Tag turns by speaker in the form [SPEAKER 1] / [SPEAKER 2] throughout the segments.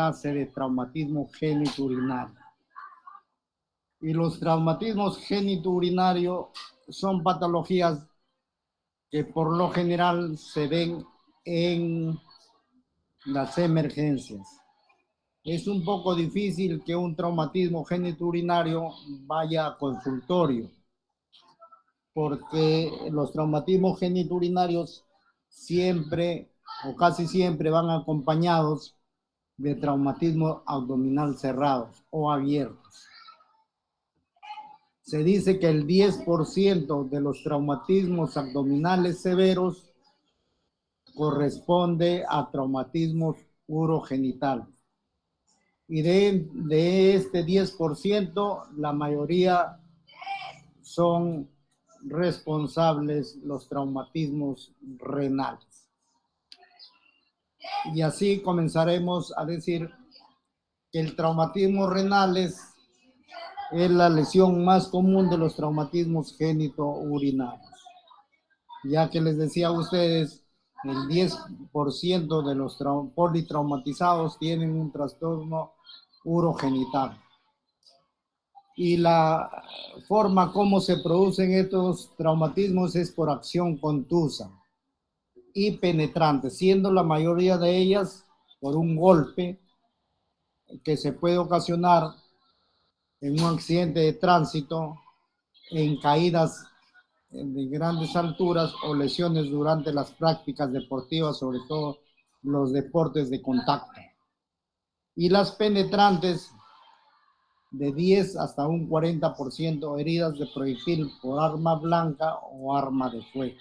[SPEAKER 1] clase de traumatismo genitourinario. Y los traumatismos genitourinarios son patologías que por lo general se ven en las emergencias. Es un poco difícil que un traumatismo genitourinario vaya a consultorio, porque los traumatismos genitourinarios siempre o casi siempre van acompañados de traumatismo abdominal cerrados o abiertos. Se dice que el 10% de los traumatismos abdominales severos corresponde a traumatismos urogenitales. Y de este 10%, la mayoría son responsables los traumatismos renales. Y así comenzaremos a decir que el traumatismo renal es la lesión más común de los traumatismos genitourinarios, ya que les decía a ustedes, el 10% de los politraumatizados tienen un trastorno urogenital. Y la forma como se producen estos traumatismos es por acción contusa y penetrante, siendo la mayoría de ellas por un golpe que se puede ocasionar en un accidente de tránsito, en caídas de grandes alturas o lesiones durante las prácticas deportivas, sobre todo los deportes de contacto. Y las penetrantes, de 10 hasta un 40% heridas de proyectil por arma blanca o arma de fuego.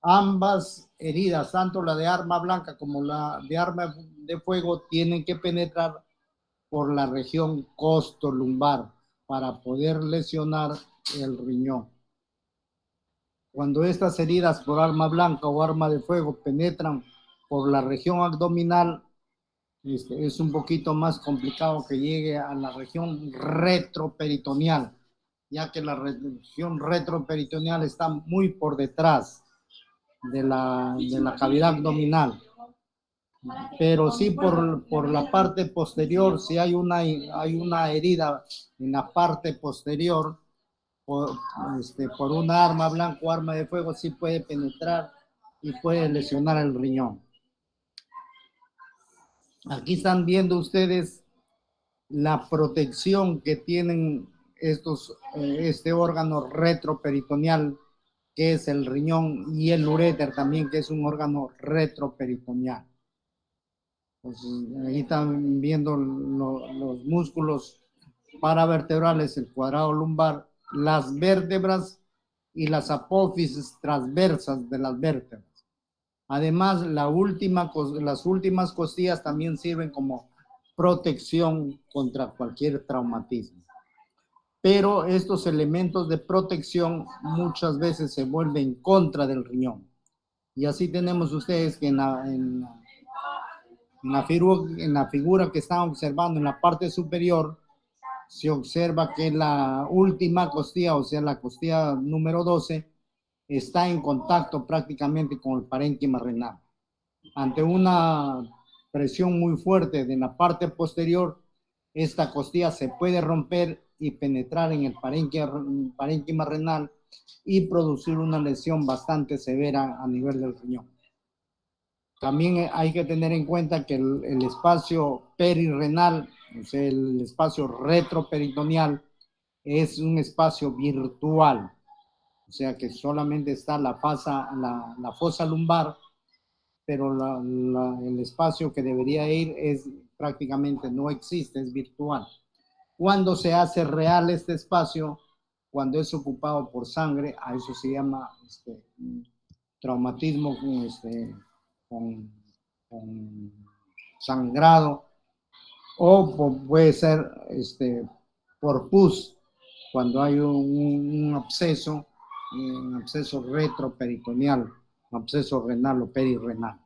[SPEAKER 1] Ambas heridas, tanto la de arma blanca como la de arma de fuego, tienen que penetrar por la región costolumbar para poder lesionar el riñón. Cuando estas heridas por arma blanca o arma de fuego penetran por la región abdominal, es un poquito más complicado que llegue a la región retroperitoneal, ya que la región retroperitoneal está muy por detrás de la cavidad abdominal. Pero sí por la parte posterior, si hay una herida en la parte posterior por una arma blanca o arma de fuego, sí puede penetrar y puede lesionar el riñón. Aquí están viendo ustedes la protección que tienen este órgano retroperitoneal, que es el riñón, y el uréter también, que es un órgano retroperitoneal. Entonces, ahí están viendo los músculos paravertebrales, el cuadrado lumbar, las vértebras y las apófisis transversas de las vértebras. Además, las últimas costillas también sirven como protección contra cualquier traumatismo. Pero estos elementos de protección muchas veces se vuelven contra del riñón. Y así tenemos ustedes que en la figura que están observando en la parte superior, se observa que la última costilla, o sea, la costilla número 12, está en contacto prácticamente con el parénquima renal. Ante una presión muy fuerte de la parte posterior, esta costilla se puede romper y penetrar en el parénquima renal y producir una lesión bastante severa a nivel del riñón. También hay que tener en cuenta que el espacio perirrenal, o sea, el espacio retroperitoneal, es un espacio virtual. O sea que solamente está la fosa lumbar, pero el espacio que debería ir prácticamente no existe, es virtual. Cuando se hace real este espacio, cuando es ocupado por sangre, a eso se llama traumatismo con sangrado, o puede ser por pus, cuando hay un absceso retroperitoneal, un absceso renal o perirrenal.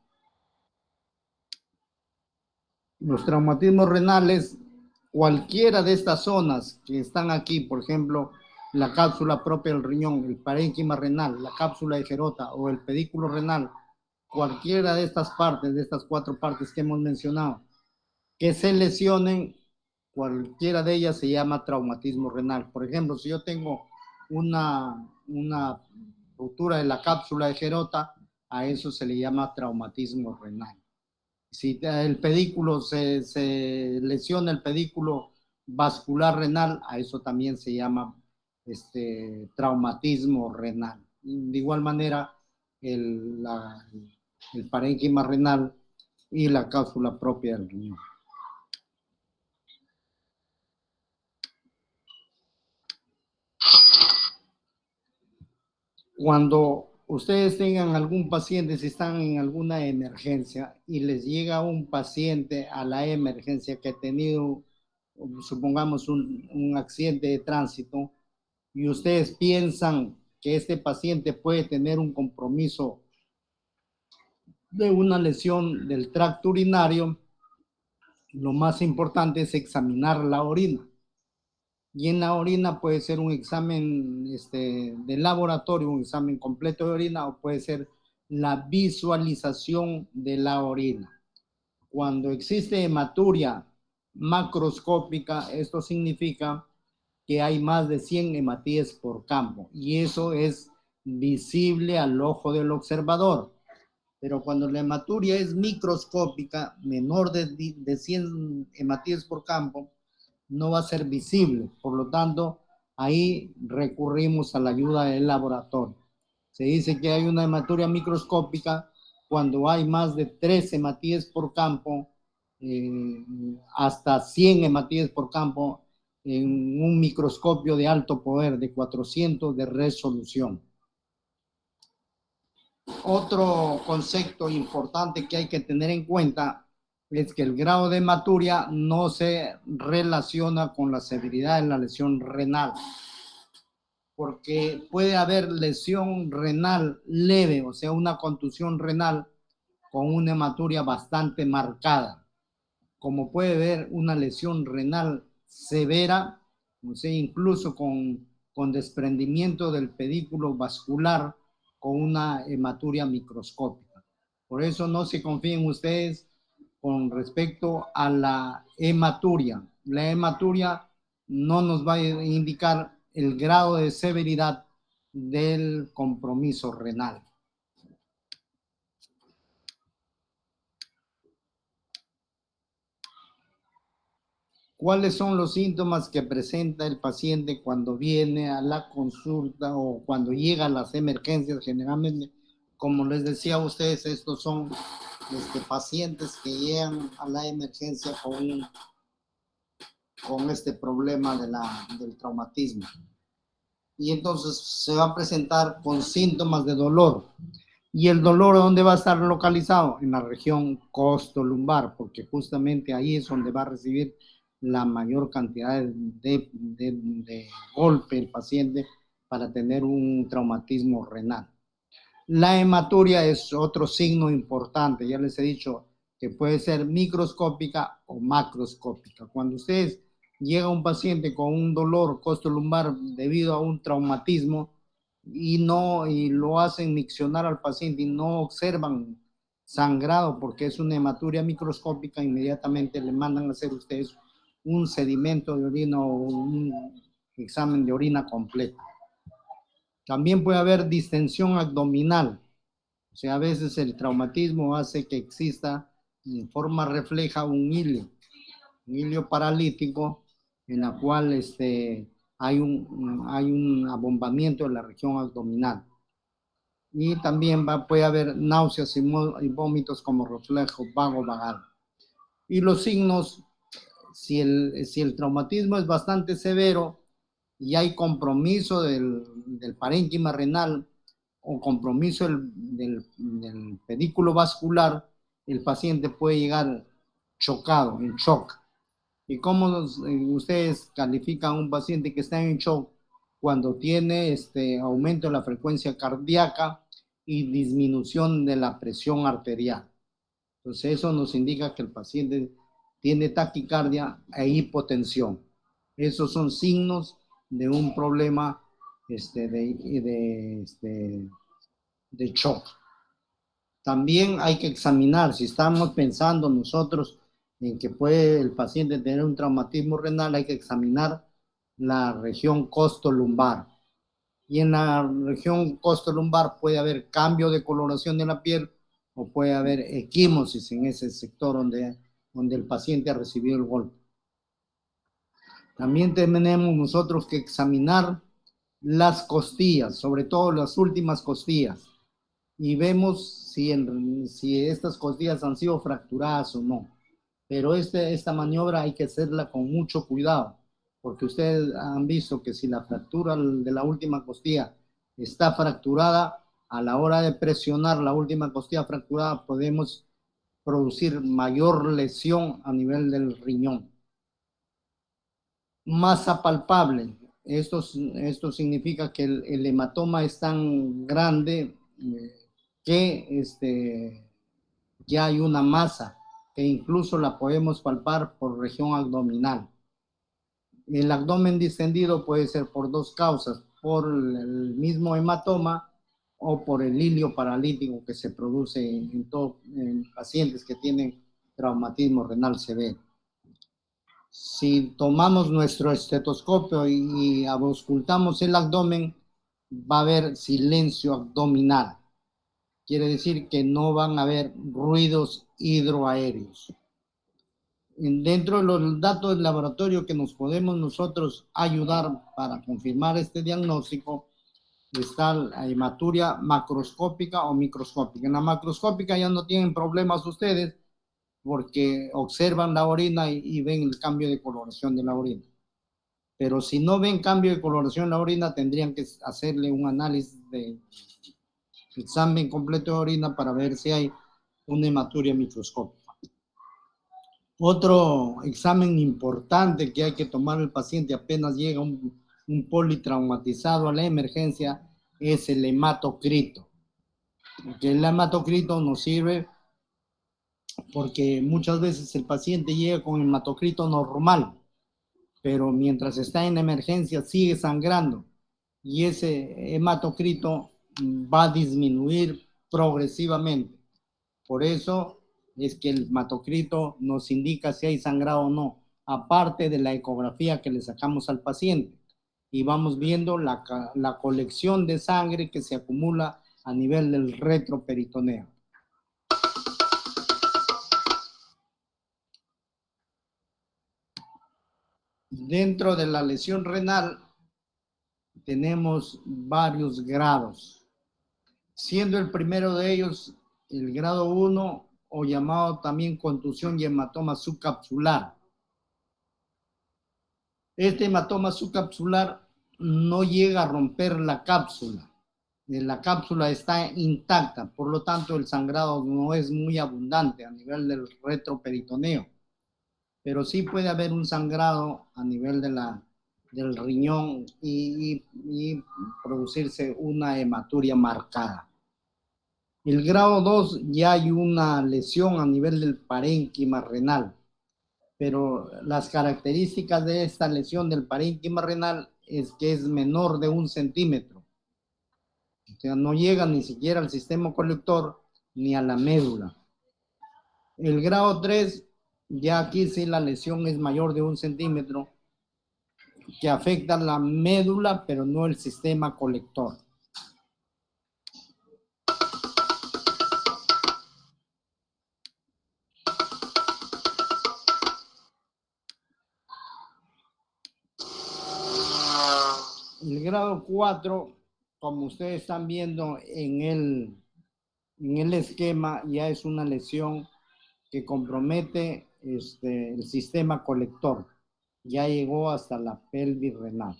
[SPEAKER 1] Los traumatismos renales, cualquiera de estas zonas que están aquí, por ejemplo, la cápsula propia del riñón, el parénquima renal, la cápsula de Gerota o el pedículo renal, cualquiera de estas partes, de estas 4 partes que hemos mencionado, que se lesionen, cualquiera de ellas se llama traumatismo renal. Por ejemplo, si yo tengo una ruptura de la cápsula de Gerota, a eso se le llama traumatismo renal. Si el pedículo se lesiona, el pedículo vascular renal, a eso también se llama traumatismo renal. De igual manera, el parénquima renal y la cápsula propia del riñón. Cuando ustedes tengan algún paciente, si están en alguna emergencia y les llega un paciente a la emergencia que ha tenido, supongamos, un accidente de tránsito, y ustedes piensan que este paciente puede tener un compromiso de una lesión del tracto urinario, lo más importante es examinar la orina. Y en la orina puede ser un examen de laboratorio, un examen completo de orina, o puede ser la visualización de la orina. Cuando existe hematuria macroscópica, esto significa que hay más de 100 hematíes por campo, y eso es visible al ojo del observador. Pero cuando la hematuria es microscópica, menor de 100 hematíes por campo, no va a ser visible. Por lo tanto, ahí recurrimos a la ayuda del laboratorio. Se dice que hay una hematuria microscópica cuando hay más de 3 hematíes por campo, hasta 100 hematíes por campo en un microscopio de alto poder de 400 de resolución. Otro concepto importante que hay que tener en cuenta es que el grado de hematuria no se relaciona con la severidad de la lesión renal, porque puede haber lesión renal leve, o sea, una contusión renal con una hematuria bastante marcada, como puede haber una lesión renal severa, o sea, incluso con desprendimiento del pedículo vascular, con una hematuria microscópica. Por eso no se confíen ustedes con respecto a la hematuria. La hematuria no nos va a indicar el grado de severidad del compromiso renal. ¿Cuáles son los síntomas que presenta el paciente cuando viene a la consulta o cuando llega a las emergencias? Generalmente, como les decía a ustedes, estos son pacientes que llegan a la emergencia con este problema del traumatismo. Y entonces se va a presentar con síntomas de dolor. ¿Y el dolor dónde va a estar localizado? En la región costolumbar, porque justamente ahí es donde va a recibir la mayor cantidad de golpe el paciente para tener un traumatismo renal. La hematuria es otro signo importante, ya les he dicho que puede ser microscópica o macroscópica. Cuando ustedes llega un paciente con un dolor costolumbar debido a un traumatismo y lo hacen miccionar al paciente y no observan sangrado porque es una hematuria microscópica, inmediatamente le mandan a hacer ustedes un sedimento de orina o un examen de orina completo. También puede haber distensión abdominal, o sea, a veces el traumatismo hace que exista en forma refleja un hilio paralítico en la cual hay un abombamiento en la región abdominal. Y también puede haber náuseas y vómitos como reflejo vago-vagal. Y los signos, si el traumatismo es bastante severo y hay compromiso del parénquima renal o compromiso del pedículo vascular, el paciente puede llegar chocado, en shock. ¿Y cómo ustedes califican a un paciente que está en shock? Cuando tiene aumento de la frecuencia cardíaca y disminución de la presión arterial. Entonces eso nos indica que el paciente tiene taquicardia e hipotensión. Esos son signos de un problema de shock. También hay que examinar si estamos pensando nosotros en que puede el paciente tener un traumatismo renal, hay que examinar la región costolumbar. Y en la región costolumbar puede haber cambio de coloración de la piel o puede haber equimosis en ese sector donde el paciente ha recibido el golpe. También tenemos nosotros que examinar las costillas, sobre todo las últimas costillas, y vemos si estas costillas han sido fracturadas o no. Pero esta maniobra hay que hacerla con mucho cuidado, porque ustedes han visto que si la fractura de la última costilla está fracturada, a la hora de presionar la última costilla fracturada podemos producir mayor lesión a nivel del riñón. Masa palpable. Esto significa que el hematoma es tan grande que ya hay una masa que incluso la podemos palpar por región abdominal. El abdomen distendido puede ser por dos causas, por el mismo hematoma o por el hilio paralítico que se produce en pacientes que tienen traumatismo renal severo. Si tomamos nuestro estetoscopio y auscultamos el abdomen, va a haber silencio abdominal. Quiere decir que no van a haber ruidos hidroaéreos. Dentro de los datos del laboratorio que nos podemos nosotros ayudar para confirmar este diagnóstico, está la hematuria macroscópica o microscópica. En la macroscópica ya no tienen problemas ustedes, porque observan la orina y ven el cambio de coloración de la orina. Pero si no ven cambio de coloración en la orina, tendrían que hacerle un análisis de examen completo de orina para ver si hay una hematuria microscópica. Otro examen importante que hay que tomar el paciente apenas llega un politraumatizado a la emergencia es el hematocrito. Que el hematocrito nos sirve porque muchas veces el paciente llega con hematocrito normal, pero mientras está en emergencia sigue sangrando y ese hematocrito va a disminuir progresivamente. Por eso es que el hematocrito nos indica si hay sangrado o no, aparte de la ecografía que le sacamos al paciente. Y vamos viendo la colección de sangre que se acumula a nivel del retroperitoneo. Dentro de la lesión renal tenemos varios grados, siendo el primero de ellos el grado 1 o llamado también contusión y hematoma subcapsular. Este hematoma subcapsular no llega a romper la cápsula. La cápsula está intacta, por lo tanto el sangrado no es muy abundante a nivel del retroperitoneo, pero sí puede haber un sangrado a nivel del riñón y producirse una hematuria marcada. El grado 2 ya hay una lesión a nivel del parénquima renal, pero las características de esta lesión del parénquima renal es que es menor de 1 centímetro. O sea, no llega ni siquiera al sistema colector ni a la médula. El grado 3, ya aquí sí la lesión es mayor de 1 centímetro, que afecta la médula, pero no el sistema colector. El grado 4, como ustedes están viendo en el esquema, ya es una lesión que compromete el sistema colector. Ya llegó hasta la pelvis renal.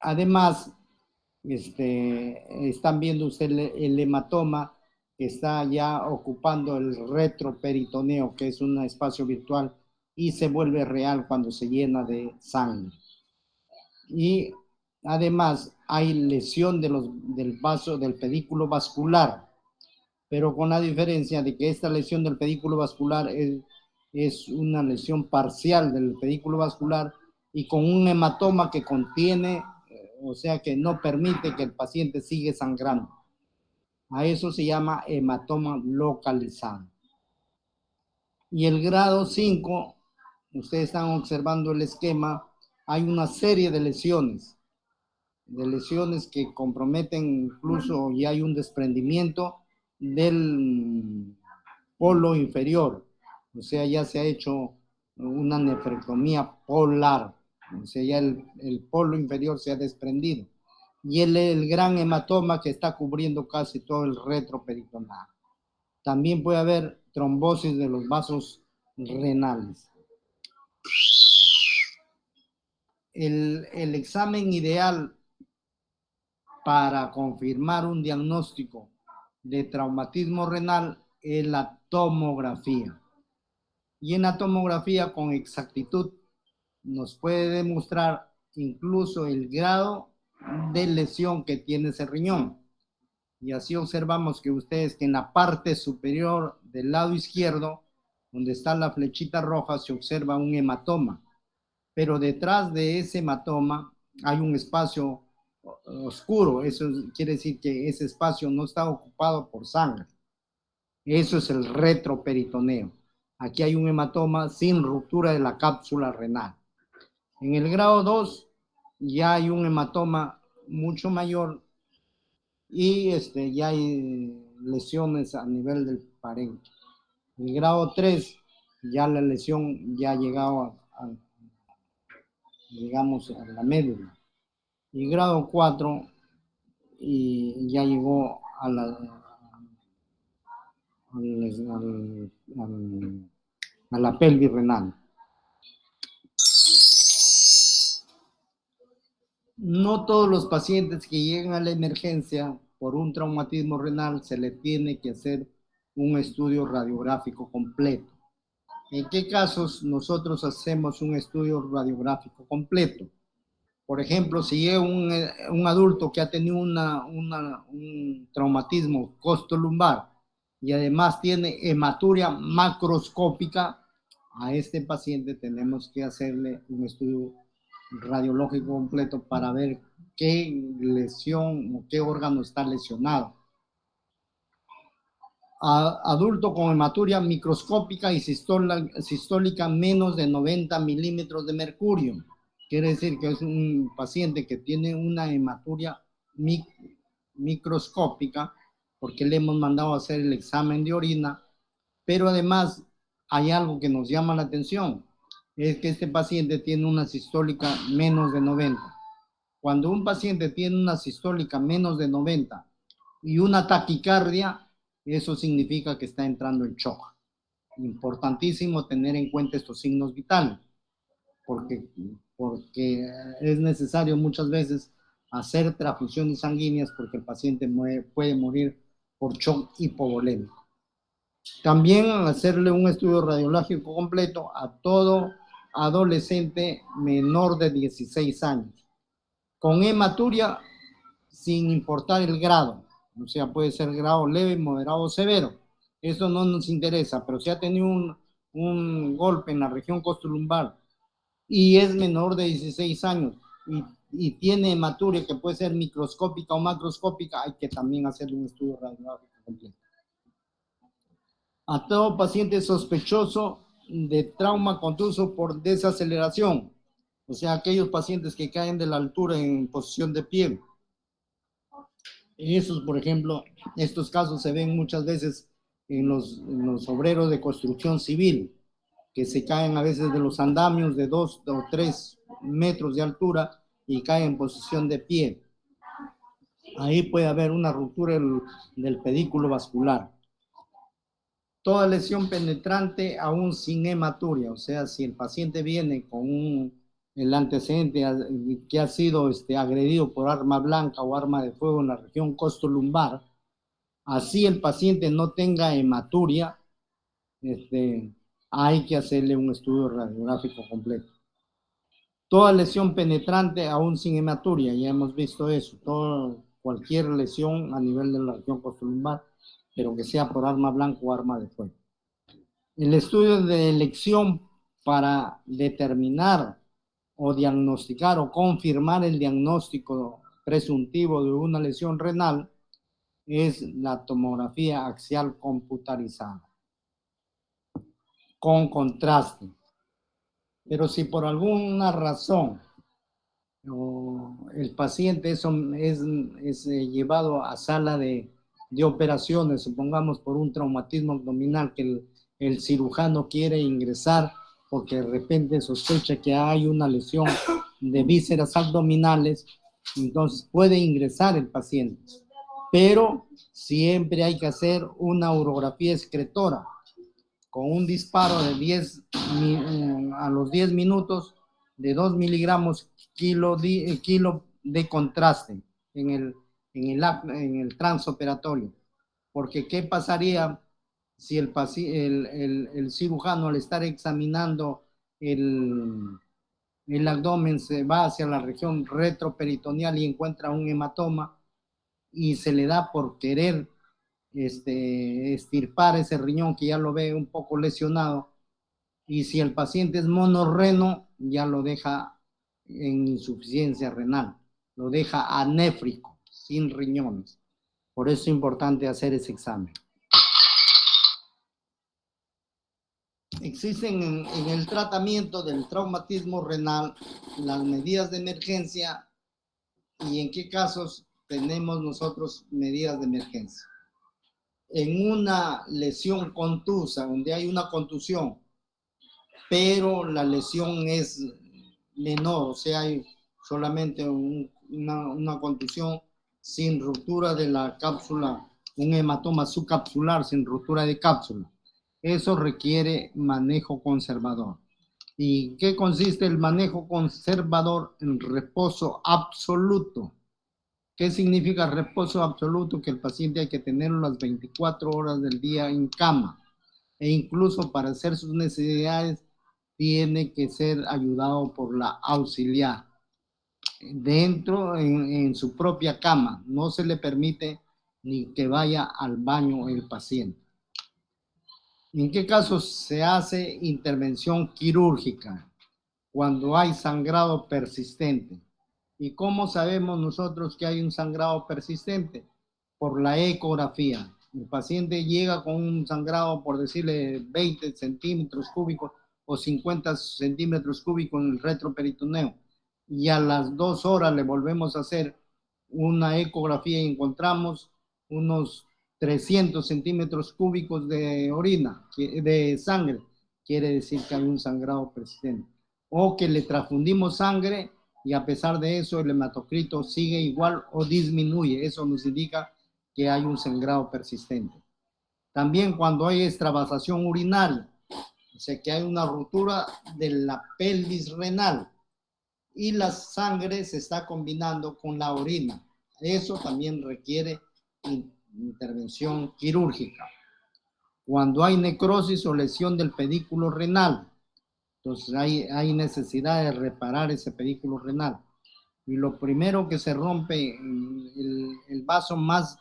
[SPEAKER 1] Además, están viendo ustedes el hematoma que está ya ocupando el retroperitoneo, que es un espacio virtual y se vuelve real cuando se llena de sangre. Y además hay lesión del vaso, del pedículo vascular, pero con la diferencia de que esta lesión del pedículo vascular es una lesión parcial del pedículo vascular y con un hematoma que contiene, o sea que no permite que el paciente siga sangrando. A eso se llama hematoma localizado. Y el grado 5, ustedes están observando el esquema, hay una serie de lesiones que comprometen incluso, y hay un desprendimiento del polo inferior, o sea, ya se ha hecho una nefrectomía polar, o sea, ya el polo inferior se ha desprendido, y el gran hematoma que está cubriendo casi todo el retroperitoneal. También puede haber trombosis de los vasos renales. El examen ideal para confirmar un diagnóstico de traumatismo renal es la tomografía. Y en la tomografía con exactitud nos puede demostrar incluso el grado de lesión que tiene ese riñón. Y así observamos que ustedes que en la parte superior del lado izquierdo, donde está la flechita roja, se observa un hematoma. Pero detrás de ese hematoma hay un espacio oscuro. Eso quiere decir que ese espacio no está ocupado por sangre. Eso es el retroperitoneo. Aquí hay un hematoma sin ruptura de la cápsula renal. En el grado 2 ya hay un hematoma mucho mayor y ya hay lesiones a nivel del parénquima. En el grado 3 ya la lesión ya ha llegado digamos, a la médula. Y grado 4 y ya llegó a la pelvis renal. No todos los pacientes que llegan a la emergencia por un traumatismo renal se le tiene que hacer un estudio radiográfico completo. ¿En qué casos nosotros hacemos un estudio radiográfico completo? Por ejemplo, si es un adulto que ha tenido un traumatismo costolumbar y además tiene hematuria macroscópica, a este paciente tenemos que hacerle un estudio radiológico completo para ver qué lesión o qué órgano está lesionado. Adulto con hematuria microscópica y sistólica menos de 90 milímetros de mercurio. Quiere decir que es un paciente que tiene una hematuria microscópica porque le hemos mandado a hacer el examen de orina, pero además hay algo que nos llama la atención, es que este paciente tiene una sistólica menos de 90. Cuando un paciente tiene una sistólica menos de 90 y una taquicardia, eso significa que está entrando en shock. Importantísimo tener en cuenta estos signos vitales, porque es necesario muchas veces hacer transfusiones sanguíneas porque el paciente puede morir por shock hipovolémico. También hacerle un estudio radiológico completo a todo adolescente menor de 16 años, con hematuria sin importar el grado, o sea, puede ser grado leve, moderado o severo. Eso no nos interesa, pero si ha tenido un golpe en la región costolumbar y es menor de 16 años y tiene hematuria que puede ser microscópica o macroscópica, hay que también hacerle un estudio radiológico completo. A todo paciente sospechoso de trauma contuso por desaceleración, o sea, aquellos pacientes que caen de la altura en posición de pie. Esos, por ejemplo, estos casos se ven muchas veces en los obreros de construcción civil, que se caen a veces de los andamios de 2 o 3 metros de altura y caen en posición de pie. Ahí puede haber una ruptura del pedículo vascular. Toda lesión penetrante aún sin hematuria, o sea, si el paciente viene con el antecedente que ha sido agredido por arma blanca o arma de fuego en la región costolumbar, así el paciente no tenga hematuria, hay que hacerle un estudio radiográfico completo. Toda lesión penetrante aún sin hematuria, ya hemos visto eso, cualquier lesión a nivel de la región costolumbar, pero que sea por arma blanca o arma de fuego. El estudio de elección para determinar o diagnosticar o confirmar el diagnóstico presuntivo de una lesión renal es la tomografía axial computarizada. con contraste. Pero si por alguna razón el paciente es llevado a sala de operaciones, supongamos por un traumatismo abdominal que el cirujano quiere ingresar porque de repente sospecha que hay una lesión de vísceras abdominales, entonces puede ingresar el paciente. Pero siempre hay que hacer una urografía excretora con un disparo de 10 a los 10 minutos de 2 miligramos kilo de contraste en el transoperatorio. Porque ¿qué pasaría si el cirujano al estar examinando el abdomen se va hacia la región retroperitoneal y encuentra un hematoma y se le da por querer extirpar ese riñón que ya lo ve un poco lesionado, y si el paciente es monorreno, ya lo deja en insuficiencia renal, lo deja anéfrico, sin riñones. Por eso es importante hacer ese examen. Existen en el tratamiento del traumatismo renal las medidas de emergencia y en qué casos tenemos nosotros medidas de emergencia. En una lesión contusa, donde hay una contusión, pero la lesión es menor, o sea, hay solamente una contusión sin ruptura de la cápsula, un hematoma subcapsular sin ruptura de cápsula. Eso requiere manejo conservador. ¿Y qué consiste el manejo conservador? En reposo absoluto. ¿Qué significa reposo absoluto? Que el paciente hay que tenerlo las 24 horas del día en cama, e incluso para hacer sus necesidades tiene que ser ayudado por la auxiliar dentro en su propia cama. No se le permite ni que vaya al baño el paciente. ¿En qué casos se hace intervención quirúrgica? Cuando hay sangrado persistente. ¿Y cómo sabemos nosotros que hay un sangrado persistente? Por la ecografía. El paciente llega con un sangrado, por decirle, 20 centímetros cúbicos o 50 centímetros cúbicos en el retroperitoneo. Y a las 2 horas le volvemos a hacer una ecografía y encontramos unos 300 centímetros cúbicos de orina, de sangre. Quiere decir que hay un sangrado persistente. O que le transfundimos sangre y a pesar de eso el hematocrito sigue igual o disminuye. Eso nos indica que hay un sangrado persistente. También cuando hay extravasación urinaria, o sea que hay una ruptura de la pelvis renal y la sangre se está combinando con la orina. Eso también requiere intervención quirúrgica. Cuando hay necrosis o lesión del pedículo renal, entonces hay necesidad de reparar ese pedículo renal. Y lo primero que se rompe, el vaso más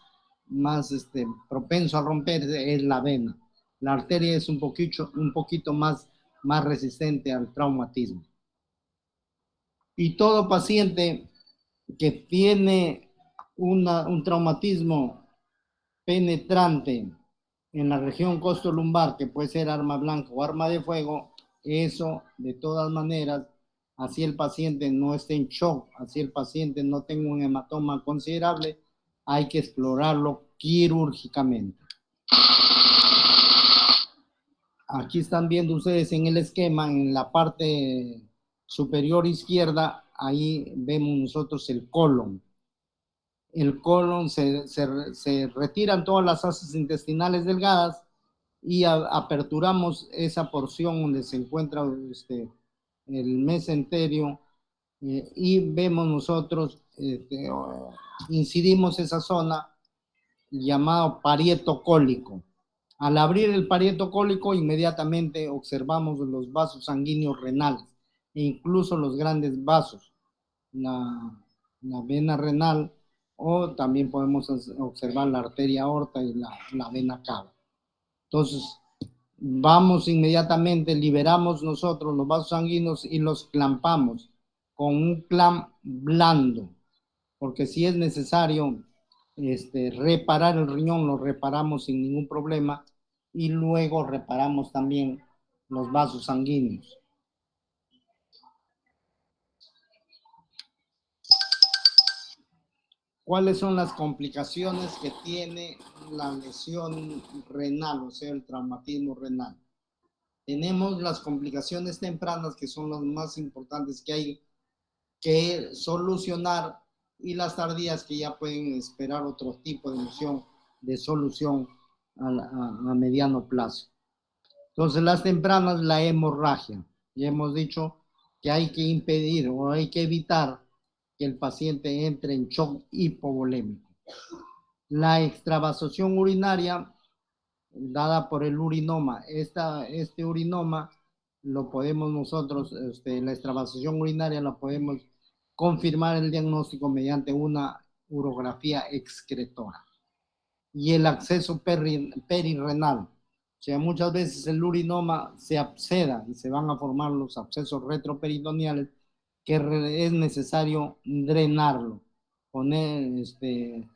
[SPEAKER 1] propenso a romper es la vena. La arteria es un poquito más resistente al traumatismo. Y todo paciente que tiene un traumatismo penetrante en la región costolumbar, que puede ser arma blanca o arma de fuego, eso de todas maneras, así el paciente no esté en shock, así el paciente no tenga un hematoma considerable, hay que explorarlo quirúrgicamente. Aquí están viendo ustedes en el esquema, en la parte superior izquierda, ahí vemos nosotros el colon. El colon se retiran todas las asas intestinales delgadas y aperturamos esa porción donde se encuentra el mesenterio y vemos nosotros, incidimos esa zona llamado parieto cólico. Al abrir el parieto cólico, inmediatamente observamos los vasos sanguíneos renales e incluso los grandes vasos, la vena renal, o también podemos observar la arteria aorta y la vena cava. Entonces, vamos inmediatamente, liberamos nosotros los vasos sanguíneos y los clampamos con un clamp blando, porque si es necesario reparar el riñón, lo reparamos sin ningún problema y luego reparamos también los vasos sanguíneos. ¿Cuáles son las complicaciones que tiene la lesión renal, o sea, el traumatismo renal? Tenemos las complicaciones tempranas, que son las más importantes que hay que solucionar, y las tardías, que ya pueden esperar otro tipo de solución a mediano plazo. Entonces, las tempranas, la hemorragia. Ya hemos dicho que hay que impedir o hay que evitar que el paciente entre en shock hipovolémico. La extravasación urinaria dada por el urinoma. Este urinoma lo podemos nosotros, la extravasación urinaria la podemos confirmar el diagnóstico mediante una urografía excretora. Y el acceso perirrenal. O sea, muchas veces el urinoma se absceda y se van a formar los abscesos retroperitoneales, que es necesario drenarlo,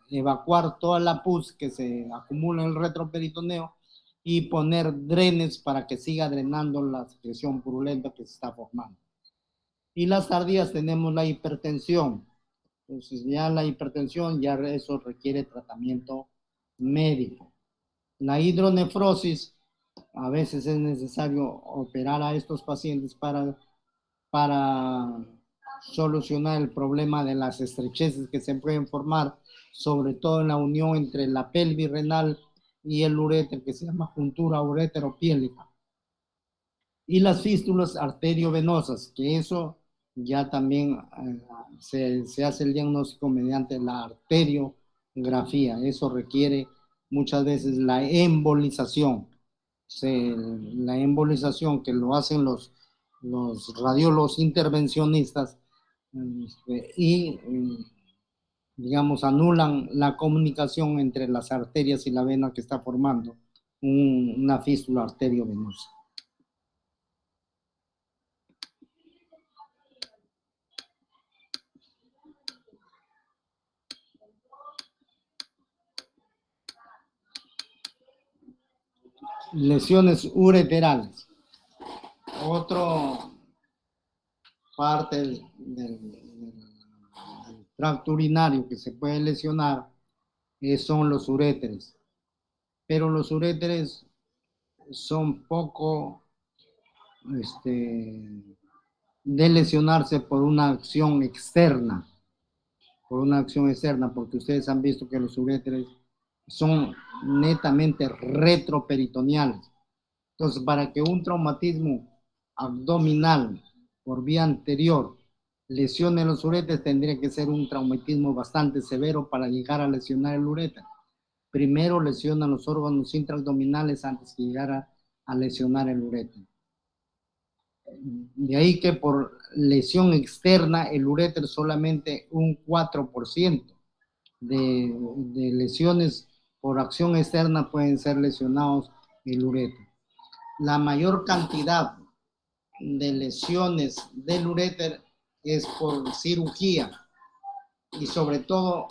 [SPEAKER 1] evacuar toda la pus que se acumula en el retroperitoneo y poner drenes para que siga drenando la secreción purulenta que se está formando. Y las tardías tenemos la hipertensión. Entonces ya la hipertensión, ya eso requiere tratamiento médico. La hidronefrosis, a veces es necesario operar a estos pacientes para solucionar el problema de las estrecheces que se pueden formar, sobre todo en la unión entre la pelvis renal y el uréter, que se llama juntura ureteropiélica. Y las fístulas arteriovenosas, que eso ya también se hace el diagnóstico mediante la arteriografía. Eso requiere muchas veces la embolización. La embolización, que lo hacen los radiólogos intervencionistas, y digamos, anulan la comunicación entre las arterias y la vena, que está formando una fístula arteriovenosa. Lesiones ureterales. Otra parte del tracto urinario que se puede lesionar son los uréteres. Pero los uréteres son poco de lesionarse por una acción externa. Porque ustedes han visto que los uréteres son netamente retroperitoneales. Entonces, para que un traumatismo abdominal por vía anterior lesione los uréteres, tendría que ser un traumatismo bastante severo para llegar a lesionar el uréter. Primero lesionan los órganos intraabdominales antes que llegara a lesionar el uréter. De ahí que por lesión externa, el uréter solamente un 4% de lesiones por acción externa pueden ser lesionados el uréter. La mayor cantidad de lesiones del uréter es por cirugía, y sobre todo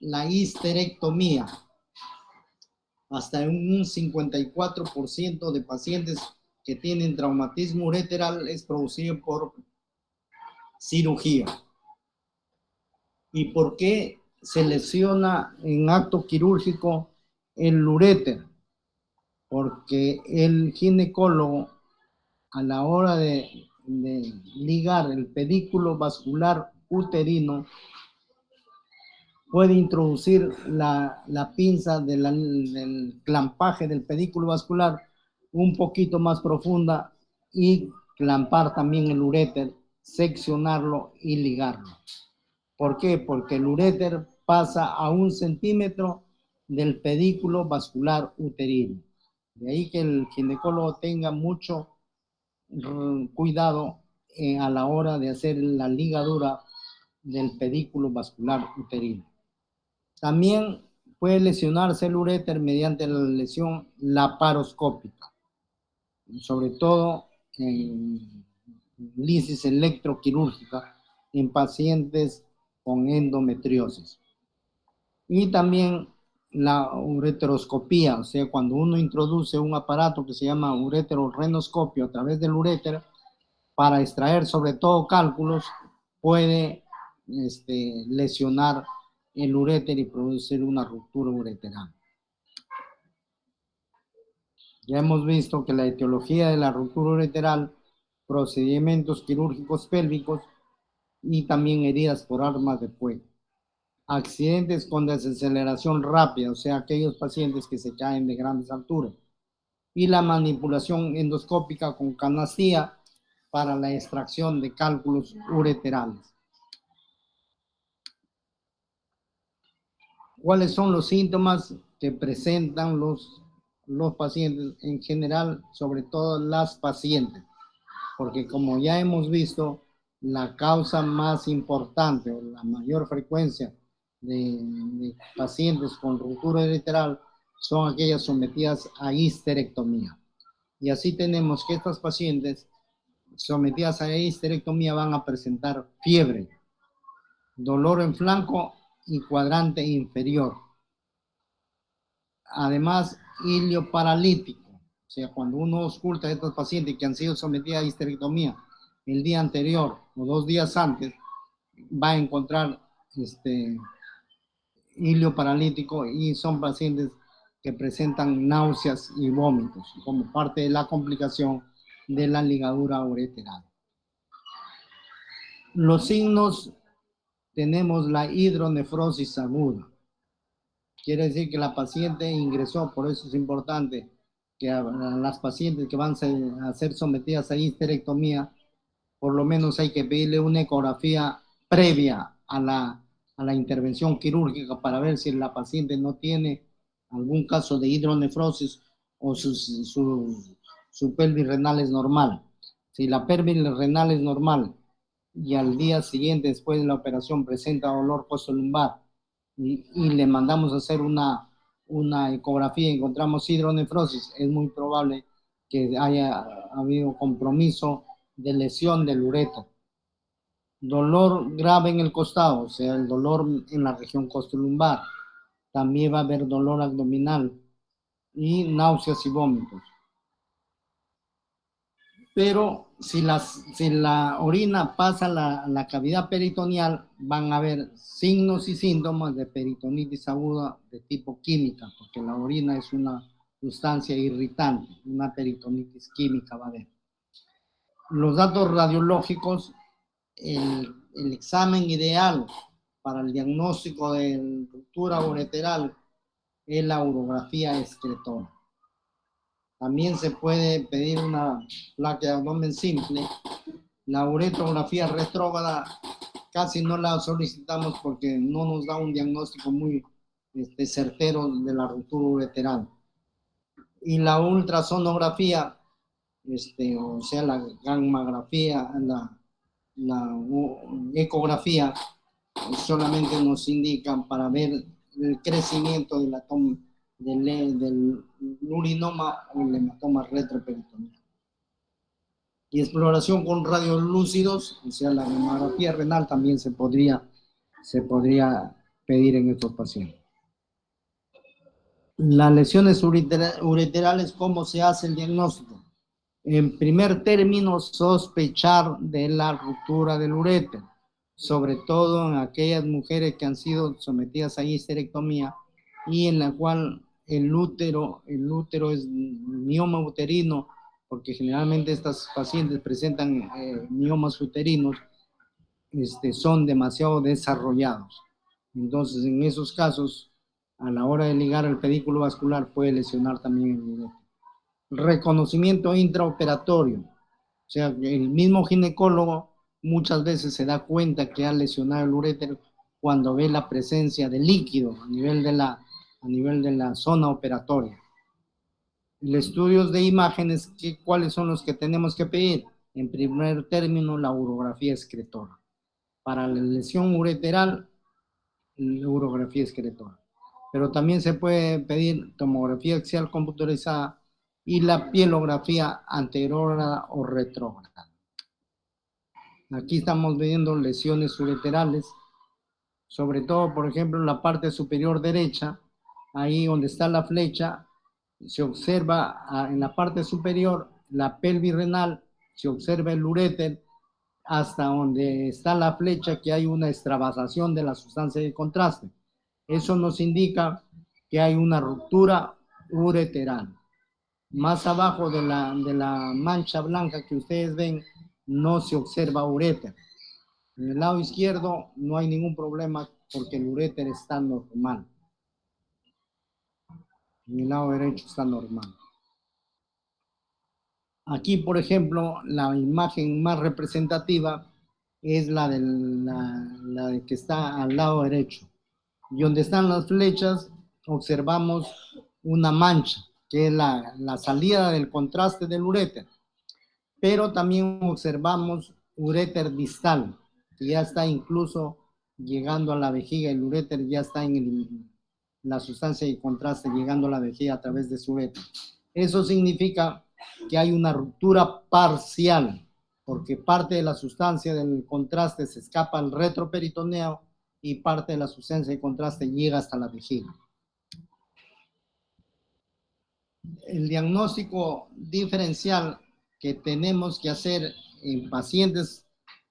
[SPEAKER 1] la histerectomía. Hasta un 54% de pacientes que tienen traumatismo ureteral es producido por cirugía. ¿Y por qué se lesiona en acto quirúrgico el uréter? Porque el ginecólogo, a la hora de ligar el pedículo vascular uterino, puede introducir la pinza del clampaje del pedículo vascular un poquito más profunda y clampar también el uréter, seccionarlo y ligarlo. ¿Por qué? Porque el uréter pasa a 1 centímetro del pedículo vascular uterino. De ahí que el ginecólogo tenga mucho cuidado a la hora de hacer la ligadura del pedículo vascular uterino. También puede lesionarse el uréter mediante la lesión laparoscópica, sobre todo en lisis electroquirúrgica en pacientes con endometriosis. Y también la ureteroscopía, o sea, cuando uno introduce un aparato que se llama ureterorenoscopio a través del uréter para extraer sobre todo cálculos, puede lesionar el uréter y producir una ruptura ureteral. Ya hemos visto que la etiología de la ruptura ureteral, procedimientos quirúrgicos pélvicos y también heridas por armas de fuego. Accidentes con desaceleración rápida, o sea, aquellos pacientes que se caen de grandes alturas. Y la manipulación endoscópica con canastilla para la extracción de cálculos ureterales. ¿Cuáles son los síntomas que presentan los pacientes en general, sobre todo las pacientes? Porque como ya hemos visto, la causa más importante o la mayor frecuencia de pacientes con ruptura ureteral son aquellas sometidas a histerectomía. Y así tenemos que estas pacientes sometidas a histerectomía van a presentar fiebre, dolor en flanco y cuadrante inferior. Además, ilio paralítico, o sea, cuando uno ausculta a estos pacientes que han sido sometidos a histerectomía el día anterior o 2 días antes, va a encontrar ilio paralítico y son pacientes que presentan náuseas y vómitos como parte de la complicación de la ligadura ureteral. Los signos, tenemos la hidronefrosis aguda. Quiere decir que la paciente ingresó, por eso es importante que a las pacientes que van a ser sometidas a histerectomía, por lo menos hay que pedirle una ecografía previa a la intervención quirúrgica para ver si la paciente no tiene algún caso de hidronefrosis o su pelvis renal es normal. Si la pelvis renal es normal y al día siguiente, después de la operación, presenta dolor postolumbar y le mandamos a hacer una ecografía y encontramos hidronefrosis, es muy probable que haya habido compromiso de lesión del ureter. Dolor grave en el costado, o sea, el dolor en la región costolumbar. También va a haber dolor abdominal y náuseas y vómitos. Pero si la orina pasa a la cavidad peritoneal, van a haber signos y síntomas de peritonitis aguda de tipo química, porque la orina es una sustancia irritante, una peritonitis química va a haber. Los datos radiológicos, el examen ideal para el diagnóstico de ruptura ureteral es la urografía excretora. También se puede pedir una placa de abdomen simple. La uretrografía retrógrada casi no la solicitamos porque no nos da un diagnóstico muy certero de la ruptura ureteral. Y la ultrasonografía, o sea, la gammagrafía, la ecografía, solamente nos indican para ver el crecimiento del urinoma o el hematoma retroperitoneal. Y exploración con radiolúcidos, o sea, la mamografía renal también se podría pedir en estos pacientes. Las lesiones ureterales, ¿cómo se hace el diagnóstico? En primer término, sospechar de la ruptura del uréter, sobre todo en aquellas mujeres que han sido sometidas a histerectomía y en la cual el útero es mioma uterino, porque generalmente estas pacientes presentan miomas uterinos, son demasiado desarrollados. Entonces, en esos casos, a la hora de ligar el pedículo vascular puede lesionar también el uréter. Reconocimiento intraoperatorio, o sea, el mismo ginecólogo muchas veces se da cuenta que ha lesionado el uréter cuando ve la presencia de líquido a nivel de la zona operatoria. El estudios de imágenes, ¿cuáles son los que tenemos que pedir? En primer término, la urografía excretora. Para la lesión ureteral, la urografía excretora. Pero también se puede pedir tomografía axial computarizada y la pielografía anterógrada o retrógrada. Aquí estamos viendo lesiones ureterales, sobre todo, por ejemplo, en la parte superior derecha, ahí donde está la flecha, se observa en la parte superior la pelvis renal, se observa el uréter, hasta donde está la flecha que hay una extravasación de la sustancia de contraste. Eso nos indica que hay una ruptura ureteral. Más abajo de la mancha blanca que ustedes ven, no se observa uréter. En el lado izquierdo no hay ningún problema porque el uréter está normal. En el lado derecho está normal. Aquí, por ejemplo, la imagen más representativa es la de que está al lado derecho. Y donde están las flechas, observamos una mancha, que es la salida del contraste del uréter. Pero también observamos uréter distal, que ya está incluso llegando a la vejiga. El uréter ya está en la sustancia de contraste llegando a la vejiga a través de su uréter. Eso significa que hay una ruptura parcial, porque parte de la sustancia del contraste se escapa al retroperitoneo y parte de la sustancia de contraste llega hasta la vejiga. El diagnóstico diferencial que tenemos que hacer en pacientes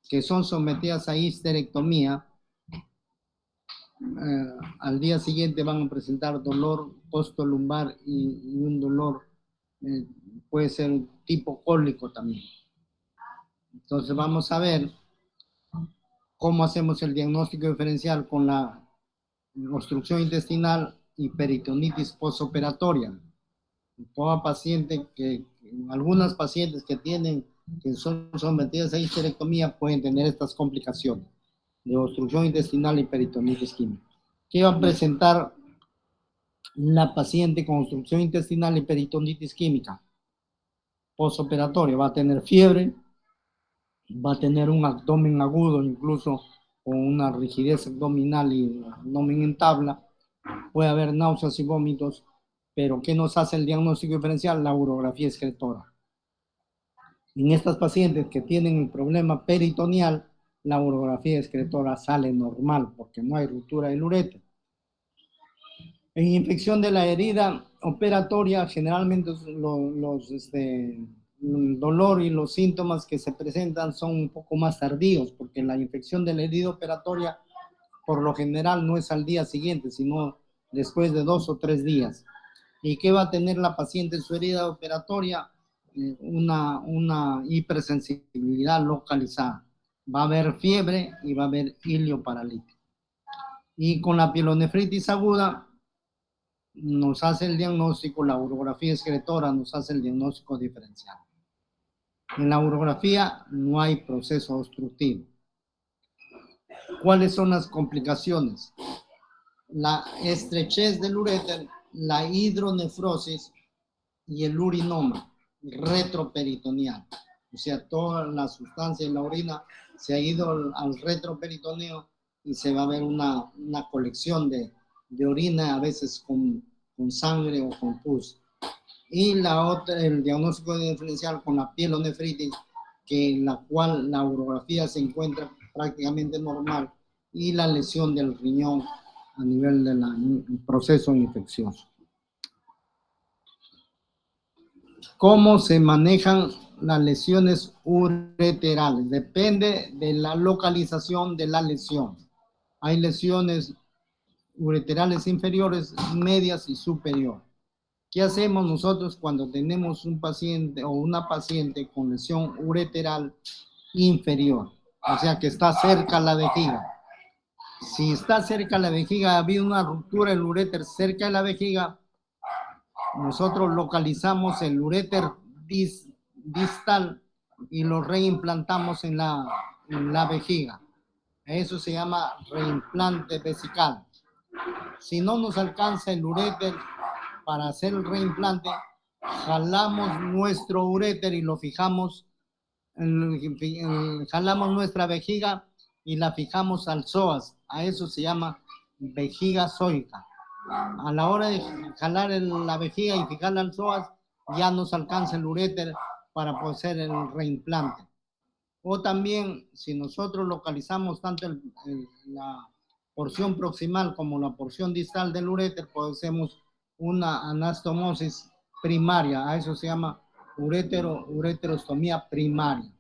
[SPEAKER 1] que son sometidas a histerectomía, al día siguiente van a presentar dolor postolumbar y un dolor, puede ser tipo cólico también. Entonces vamos a ver cómo hacemos el diagnóstico diferencial con la obstrucción intestinal y peritonitis postoperatoria. Toda paciente algunas pacientes que son sometidas a histerectomía pueden tener estas complicaciones de obstrucción intestinal y peritonitis química. ¿Qué va a presentar la paciente con obstrucción intestinal y peritonitis química postoperatoria? Va a tener fiebre, va a tener un abdomen agudo, incluso con una rigidez abdominal y abdomen en tabla, puede haber náuseas y vómitos, pero ¿qué nos hace el diagnóstico diferencial? La urografía excretora. En estas pacientes que tienen el problema peritoneal, la urografía excretora sale normal porque no hay ruptura del uréter. En infección de la herida operatoria, generalmente el dolor y los síntomas que se presentan son un poco más tardíos, porque la infección de la herida operatoria por lo general no es al día siguiente, sino después de 2 o 3 días. ¿Y qué va a tener la paciente en su herida operatoria? Una hipersensibilidad localizada. Va a haber fiebre y va a haber ilioparalítico. Y con la pielonefritis aguda nos hace el diagnóstico, la urografía excretora nos hace el diagnóstico diferencial. En la urografía no hay proceso obstructivo. ¿Cuáles son las complicaciones? La estrechez del uréter, la hidronefrosis y el urinoma retroperitoneal. O sea, toda la sustancia en la orina se ha ido al retroperitoneo y se va a ver una colección de orina, a veces con sangre o con pus. Y el diagnóstico diferencial con la pielonefritis, en la cual la urografía se encuentra prácticamente normal, y la lesión del riñón a nivel del proceso infeccioso. ¿Cómo se manejan las lesiones ureterales? Depende de la localización de la lesión. Hay lesiones ureterales inferiores, medias y superiores. ¿Qué hacemos nosotros cuando tenemos un paciente o una paciente con lesión ureteral inferior? O sea, que está cerca a la vejiga. Si está cerca a la vejiga, ha habido una ruptura del uréter cerca de la vejiga, nosotros localizamos el uréter distal y lo reimplantamos en la vejiga. Eso se llama reimplante vesical. Si no nos alcanza el uréter para hacer el reimplante, jalamos nuestro uréter y lo fijamos, jalamos nuestra vejiga y la fijamos al psoas. A eso se llama vejiga zoica. A la hora de jalar la vejiga y fijarla al psoas, ya nos alcanza el uréter para poder hacer el reimplante. O también, si nosotros localizamos tanto porción proximal como la porción distal del uréter, podemos una anastomosis primaria. A eso se llama ureterostomía primaria.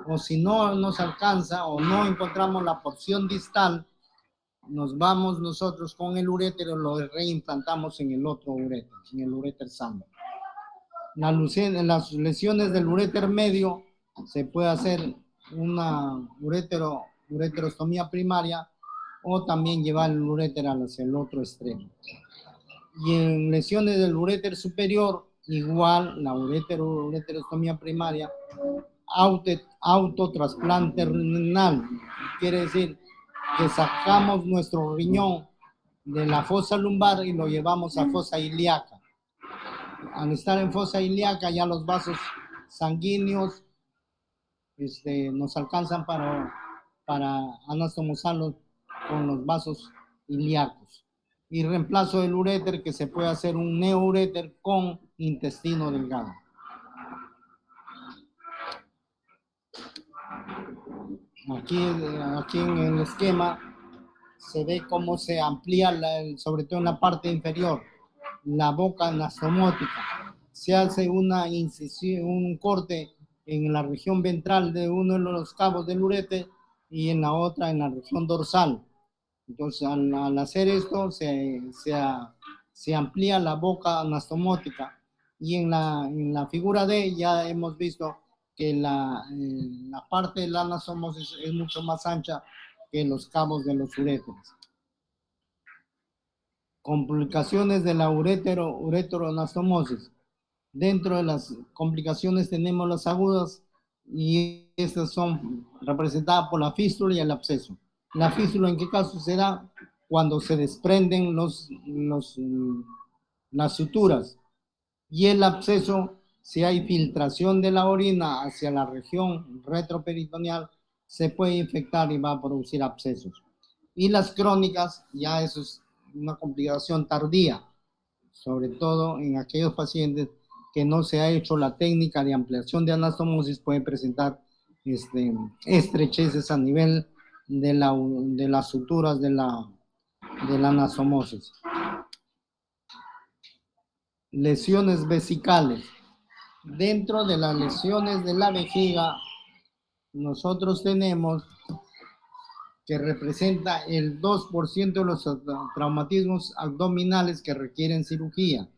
[SPEAKER 1] O si no nos alcanza o no encontramos la porción distal, nos vamos nosotros con el uréter, lo reimplantamos en el otro uréter, en el uréter sano. Las lesiones del uréter medio se puede hacer una ureterostomía primaria o también llevar el uréter hacia el otro extremo. Y en lesiones del uréter superior, igual la ureterostomía primaria, autotrasplante renal. Quiere decir que sacamos nuestro riñón de la fosa lumbar y lo llevamos a fosa ilíaca. Al estar en fosa ilíaca, ya los vasos sanguíneos nos alcanzan para anastomosarlos con los vasos ilíacos. Y reemplazo del uréter, que se puede hacer un neouréter con intestino delgado. Aquí en el esquema se ve cómo se amplía, sobre todo en la parte inferior, la boca anastomótica. Se hace una incisión, un corte en la región ventral de uno de los cabos del uréter y en la otra en la región dorsal. Entonces, al hacer esto, se amplía la boca anastomótica. Y en la figura D ya hemos visto que la parte de la anastomosis es mucho más ancha que los cabos de los uréteres. Complicaciones de la ureteroanastomosis. Dentro de las complicaciones tenemos las agudas y estas son representadas por la fístula y el absceso. La fístula, ¿en qué caso se da? Cuando se desprenden las suturas. Y el absceso, si hay filtración de la orina hacia la región retroperitoneal, se puede infectar y va a producir abscesos. Y las crónicas, ya eso es una complicación tardía, sobre todo en aquellos pacientes que no se ha hecho la técnica de ampliación de anastomosis, pueden presentar estrecheces a nivel de las suturas de la anastomosis. Lesiones vesicales. Dentro de las lesiones de la vejiga, nosotros tenemos que representa el 2% de los traumatismos abdominales que requieren cirugía.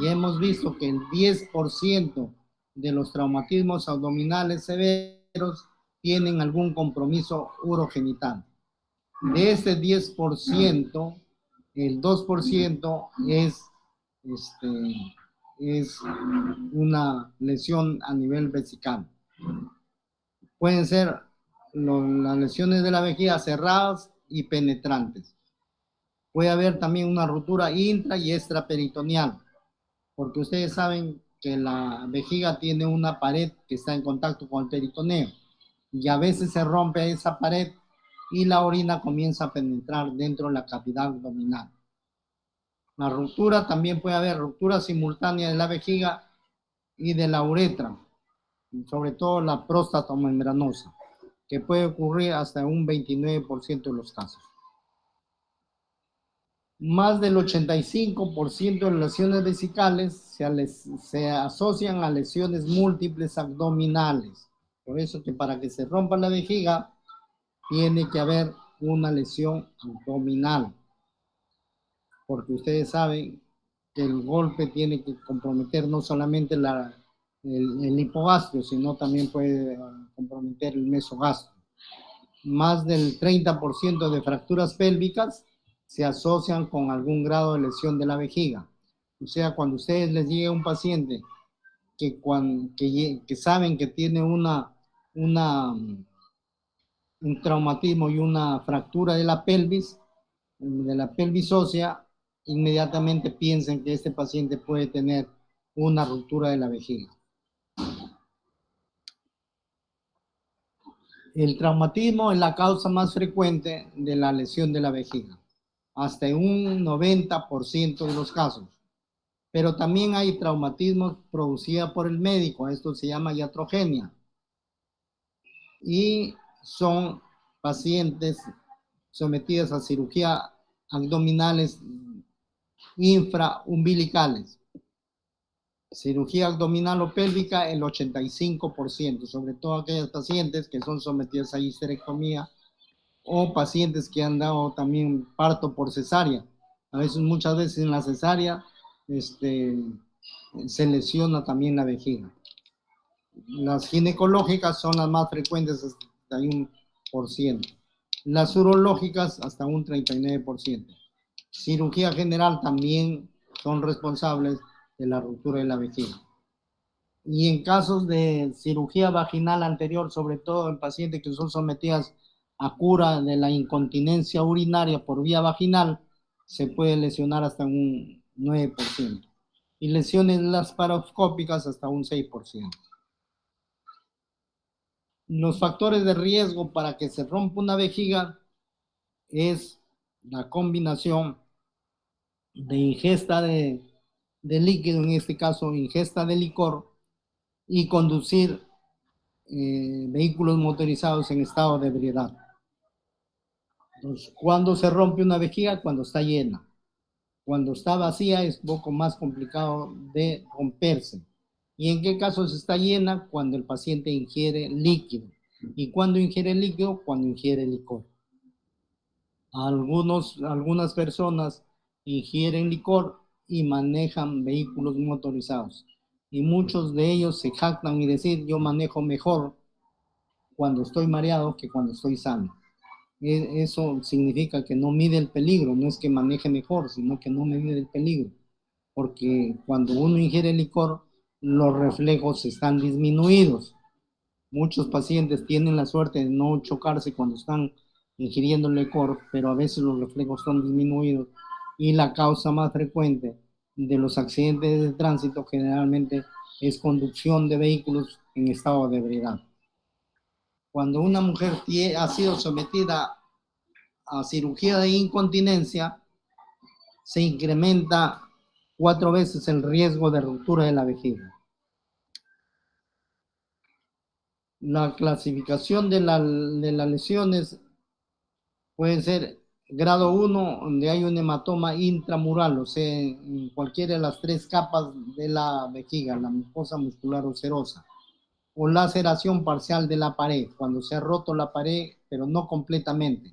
[SPEAKER 1] Y hemos visto que el 10% de los traumatismos abdominales severos tienen algún compromiso urogenital. De este 10%, el 2% es una lesión a nivel vesical. Pueden ser las lesiones de la vejiga cerradas y penetrantes. Puede haber también una rotura intra y extraperitoneal, porque ustedes saben que la vejiga tiene una pared que está en contacto con el peritoneo y a veces se rompe esa pared y la orina comienza a penetrar dentro de la cavidad abdominal. La ruptura, también puede haber ruptura simultánea de la vejiga y de la uretra, sobre todo la próstata membranosa, que puede ocurrir hasta un 29% de los casos. Más del 85% de las lesiones vesicales se asocian a lesiones múltiples abdominales. Por eso que para que se rompa la vejiga, tiene que haber una lesión abdominal. Porque ustedes saben que el golpe tiene que comprometer no solamente el hipogastrio, sino también puede comprometer el mesogastrio. Más del 30% de fracturas pélvicas se asocian con algún grado de lesión de la vejiga. O sea, cuando ustedes les llegue a un paciente que saben que tiene un traumatismo y una fractura de la pelvis ósea, inmediatamente piensen que este paciente puede tener una ruptura de la vejiga. El traumatismo es la causa más frecuente de la lesión de la vejiga, hasta en un 90% de los casos. Pero también hay traumatismos producidos por el médico, esto se llama iatrogenia. Y son pacientes sometidas a cirugía abdominales infraumbilicales. Cirugía abdominal o pélvica, el 85%, sobre todo aquellas pacientes que son sometidas a histerectomía o pacientes que han dado también parto por cesárea. A veces, muchas veces en la cesárea se lesiona también la vejiga. Las ginecológicas son las más frecuentes, hasta un 31%. Las urológicas, hasta un 39%. Cirugía general también son responsables de la ruptura de la vejiga. Y en casos de cirugía vaginal anterior, sobre todo en pacientes que son sometidas a cura de la incontinencia urinaria por vía vaginal, se puede lesionar hasta un 9%. Y lesiones laparoscópicas hasta un 6%. Los factores de riesgo para que se rompa una vejiga es la combinación de ingesta de líquido, en este caso ingesta de licor, y conducir vehículos motorizados en estado de ebriedad. Entonces, ¿cuándo se rompe una vejiga? Cuando está llena. Cuando está vacía es un poco más complicado de romperse. ¿Y en qué casos está llena? Cuando el paciente ingiere líquido. ¿Y cuándo ingiere líquido? Cuando ingiere licor. Algunas personas ingieren licor y manejan vehículos motorizados. Y muchos de ellos se jactan y dicen, yo manejo mejor cuando estoy mareado que cuando estoy sano. Eso significa que no mide el peligro, no es que maneje mejor, sino que no mide el peligro. Porque cuando uno ingiere licor, los reflejos están disminuidos. Muchos pacientes tienen la suerte de no chocarse cuando están ingiriendo licor, pero a veces los reflejos son disminuidos. Y la causa más frecuente de los accidentes de tránsito generalmente es conducción de vehículos en estado de ebriedad. Cuando una mujer ha sido sometida a cirugía de incontinencia, se incrementa 4 veces el riesgo de ruptura de la vejiga. La clasificación de las lesiones puede ser grado 1, donde hay un hematoma intramural, o sea, en cualquiera de las 3 capas de la vejiga, la mucosa muscular ulcerosa, o laceración parcial de la pared, cuando se ha roto la pared, pero no completamente.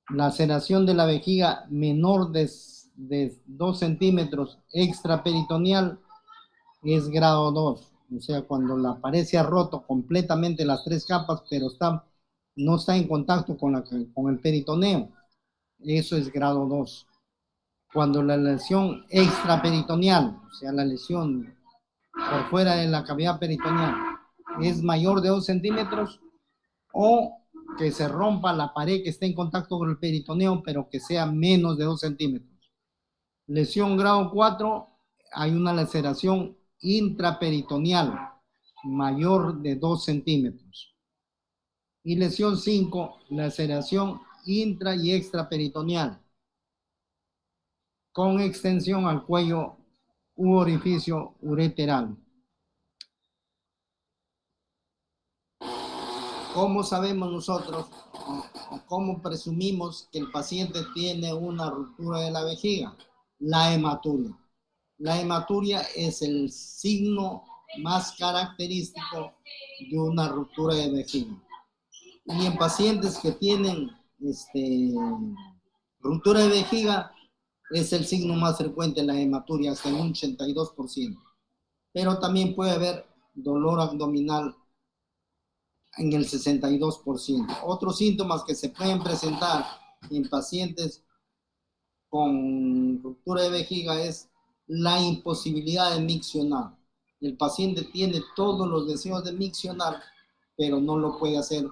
[SPEAKER 1] Laceración de la vejiga menor de 2 centímetros extraperitoneal es grado 2, o sea, cuando la pared se ha roto completamente las 3 capas, pero no está en contacto con el peritoneo, eso es grado 2. Cuando la lesión extraperitoneal, o sea, la lesión por fuera de la cavidad peritoneal, es mayor de 2 centímetros, o que se rompa la pared que esté en contacto con el peritoneo, pero que sea menos de 2 centímetros. Lesión grado 4, hay una laceración intraperitoneal mayor de 2 centímetros. Y lesión 5, laceración intra y extraperitoneal con extensión al cuello u orificio ureteral. ¿Cómo sabemos nosotros o cómo presumimos que el paciente tiene una ruptura de la vejiga? La hematuria. La hematuria es el signo más característico de una ruptura de vejiga. Y en pacientes que tienen ruptura de vejiga, es el signo más frecuente, la hematuria, hasta un 82%. Pero también puede haber dolor abdominal en el 62%. Otros síntomas que se pueden presentar en pacientes con ruptura de vejiga es la imposibilidad de miccionar. El paciente tiene todos los deseos de miccionar, pero no lo puede hacer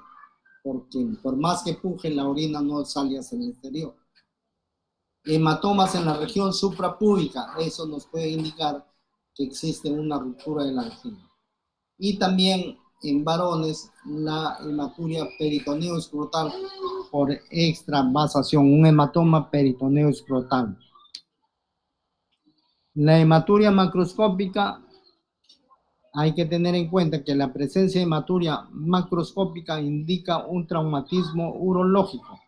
[SPEAKER 1] porque por más que puje, la orina no sale hacia el exterior. Hematomas en la región suprapúbica, eso nos puede indicar que existe una ruptura de la vejiga. Y también en varones, la hematuria peritoneo escrotal por extravasación, un hematoma peritoneo escrotal. La hematuria macroscópica, hay que tener en cuenta que la presencia de hematuria macroscópica indica un traumatismo urológico.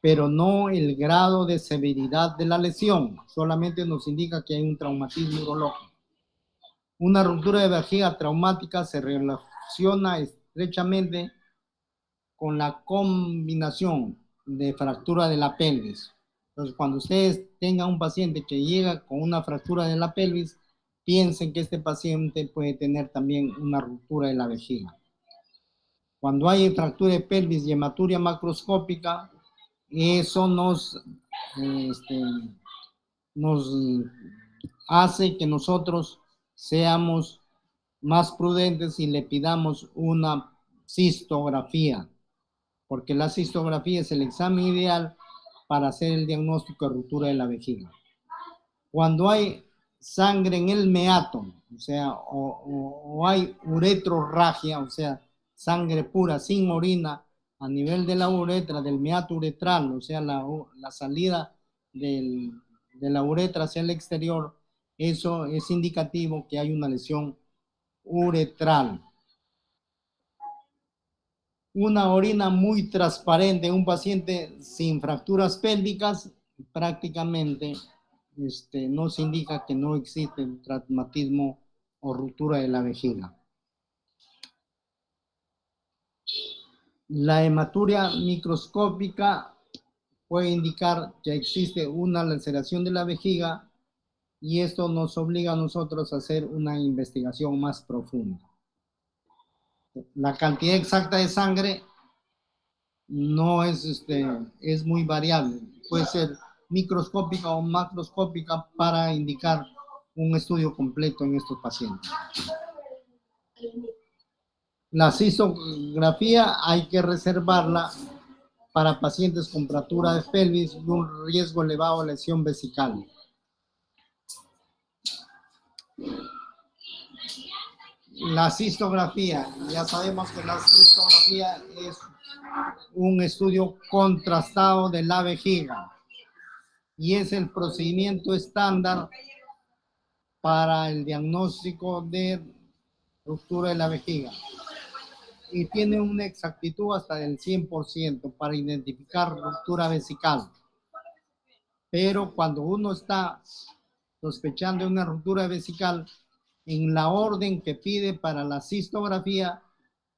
[SPEAKER 1] pero no el grado de severidad de la lesión. Solamente nos indica que hay un traumatismo urológico. Una ruptura de vejiga traumática se relaciona estrechamente con la combinación de fractura de la pelvis. Entonces, cuando ustedes tengan un paciente que llega con una fractura de la pelvis, piensen que este paciente puede tener también una ruptura de la vejiga. Cuando hay fractura de pelvis y hematuria macroscópica, eso nos hace que nosotros seamos más prudentes y le pidamos una cistografía, porque la cistografía es el examen ideal para hacer el diagnóstico de ruptura de la vejiga. Cuando hay sangre en el meato, o sea, o hay uretrorragia, o sea, sangre pura sin orina a nivel de la uretra, del meato uretral, o sea, la salida de la uretra hacia el exterior, eso es indicativo que hay una lesión uretral. Una orina muy transparente en un paciente sin fracturas pélvicas prácticamente nos indica que no existe traumatismo o ruptura de la vejiga. La hematuria microscópica puede indicar que existe una laceración de la vejiga y esto nos obliga a nosotros a hacer una investigación más profunda. La cantidad exacta de sangre no es muy variable. Puede ser microscópica o macroscópica para indicar un estudio completo en estos pacientes. La cistografía hay que reservarla para pacientes con fractura de pelvis y un riesgo elevado de lesión vesical. La cistografía, ya sabemos que la cistografía es un estudio contrastado de la vejiga y es el procedimiento estándar para el diagnóstico de ruptura de la vejiga y tiene una exactitud hasta del 100% para identificar ruptura vesical. Pero cuando uno está sospechando de una ruptura vesical, en la orden que pide para la cistografía,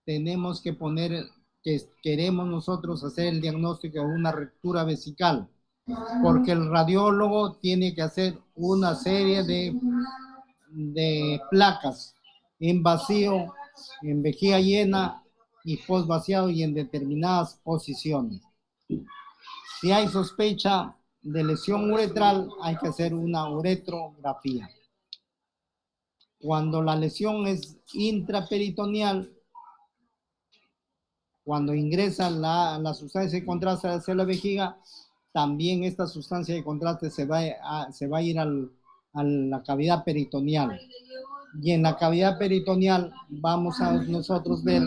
[SPEAKER 1] tenemos que poner que queremos nosotros hacer el diagnóstico de una ruptura vesical, porque el radiólogo tiene que hacer una serie de placas en vacío, en vejiga llena y post vaciado y en determinadas posiciones. Si hay sospecha de lesión uretral, hay que hacer una uretrografía. Cuando la lesión es intraperitoneal, cuando ingresa la sustancia de contraste hacia la vejiga, también esta sustancia de contraste se va a ir a la cavidad peritoneal. Y en la cavidad peritoneal vamos a nosotros ver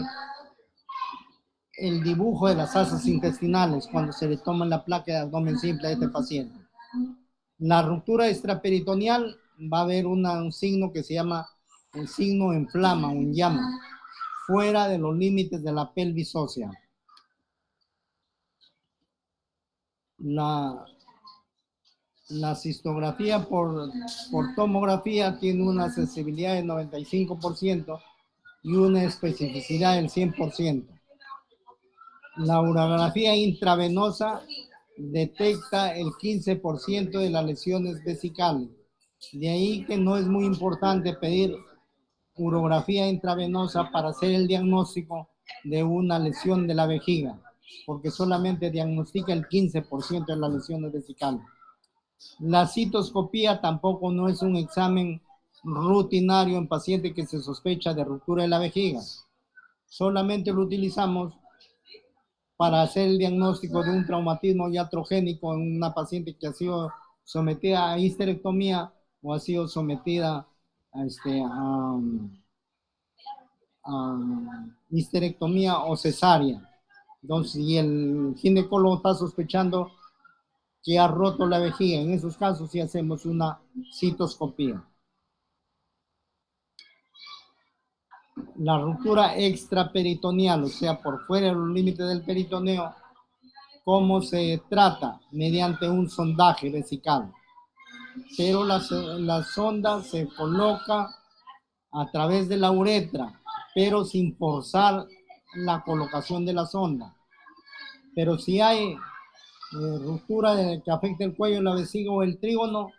[SPEAKER 1] el dibujo de las asas intestinales cuando se le toma la placa de abdomen simple a este paciente. La ruptura extraperitoneal va a haber un signo que se llama el signo en flama o en llama, fuera de los límites de la pelvis ósea. La cistografía por tomografía tiene una sensibilidad del 95% y una especificidad del 100%. La urografía intravenosa detecta el 15% de las lesiones vesicales. De ahí que no es muy importante pedir urografía intravenosa para hacer el diagnóstico de una lesión de la vejiga, porque solamente diagnostica el 15% de las lesiones vesicales. La citoscopía tampoco no es un examen rutinario en paciente que se sospecha de ruptura de la vejiga. Solamente lo utilizamos para hacer el diagnóstico de un traumatismo iatrogénico en una paciente que ha sido sometida a histerectomía o ha sido sometida a histerectomía o cesárea. Entonces, si el ginecólogo está sospechando que ha roto la vejiga, en esos casos sí hacemos una citoscopía. La ruptura extraperitoneal, o sea, por fuera de los límites del peritoneo, ¿Cómo se trata? Mediante un sondaje vesical. Pero la sonda se coloca a través de la uretra, pero sin forzar la colocación de la sonda. Pero si hay ruptura que afecte el cuello, la vejiga o el trígono,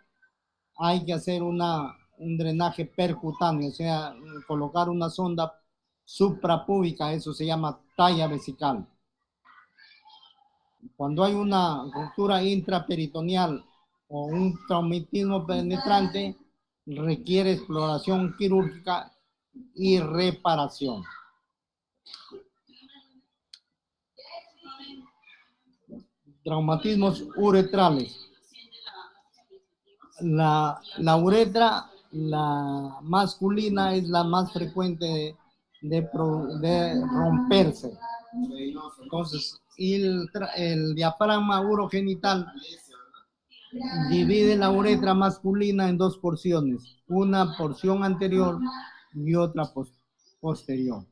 [SPEAKER 1] hay que hacer un drenaje percutáneo, o sea, colocar una sonda suprapúbica, eso se llama talla vesical. Cuando hay una ruptura intraperitoneal o un traumatismo penetrante, requiere exploración quirúrgica y reparación. Traumatismos uretrales. La uretra, la masculina, es la más frecuente de romperse. Entonces, el diafragma urogenital divide la uretra masculina en dos porciones, una porción anterior y otra posterior.